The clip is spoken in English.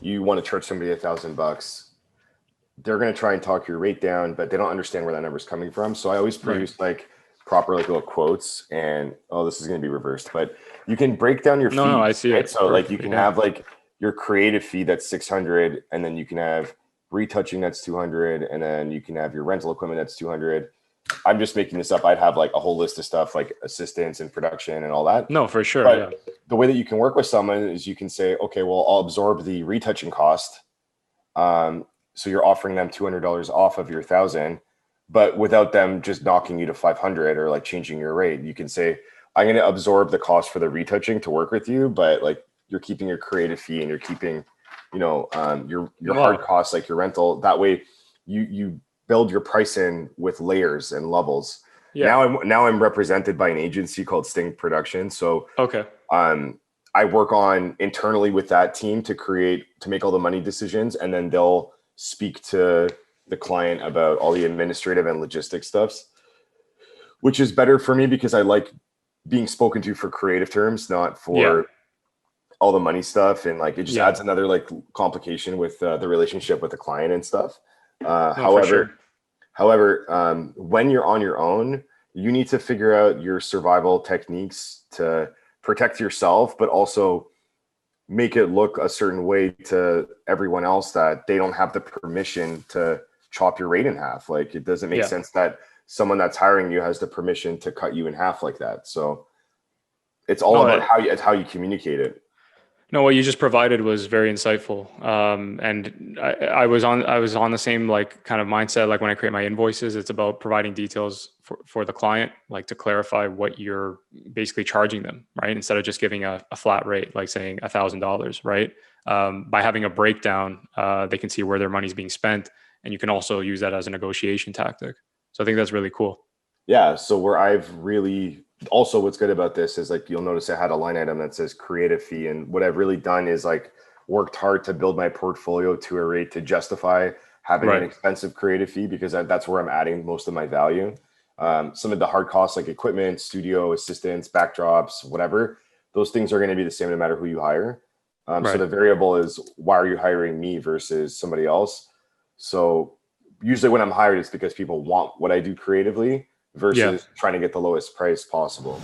you want to charge somebody $1,000, they're going to try and talk your rate down, but they don't understand where that number is coming from. So I always produce like proper like little quotes, and this is going to be reversed, but you can break down your No, I fees, see right? it So like you perfectly. can have like your creative fee that's 600, and then you can have retouching that's 200, and then you can have your rental equipment that's 200. I'm just making this up. I'd have like a whole list of stuff like assistance and production and all that. No, for sure. But Yeah. the way that you can work with someone is you can say, okay, well, I'll absorb the retouching cost. So you're offering them $200 off of your 1,000, but without them just knocking you to 500 or like changing your rate. You can say, I'm going to absorb the cost for the retouching to work with you, but like you're keeping your creative fee and you're keeping, your hard costs like your rental. That way you build your price in with layers and levels. Yeah. Now I'm represented by an agency called Sting Production. So Okay. I work on internally with that team to make all the money decisions, and then they'll speak to the client about all the administrative and logistic stuffs, which is better for me because I like being spoken to for creative terms, not for all the money stuff. And like, it just adds another like complication with the relationship with the client and stuff. However, when you're on your own, you need to figure out your survival techniques to protect yourself, but also make it look a certain way to everyone else that they don't have the permission to chop your rate in half. Like, it doesn't make sense that someone that's hiring you has the permission to cut you in half like that. So it's all about how you communicate it. No, what you just provided was very insightful. And I was on the same like kind of mindset. Like when I create my invoices, it's about providing details for the client, like to clarify what you're basically charging them, right? Instead of just giving a flat rate, like saying $1,000, right? By having a breakdown, they can see where their money's being spent, and you can also use that as a negotiation tactic. So I think that's really cool. Yeah. So what's good about this is like, you'll notice I had a line item that says creative fee. And what I've really done is like worked hard to build my portfolio to a rate to justify having an expensive creative fee, because that's where I'm adding most of my value. Some of the hard costs like equipment, studio assistants, backdrops, whatever, those things are going to be the same no matter who you hire. So the variable is, why are you hiring me versus somebody else? So usually when I'm hired, it's because people want what I do creatively versus trying to get the lowest price possible.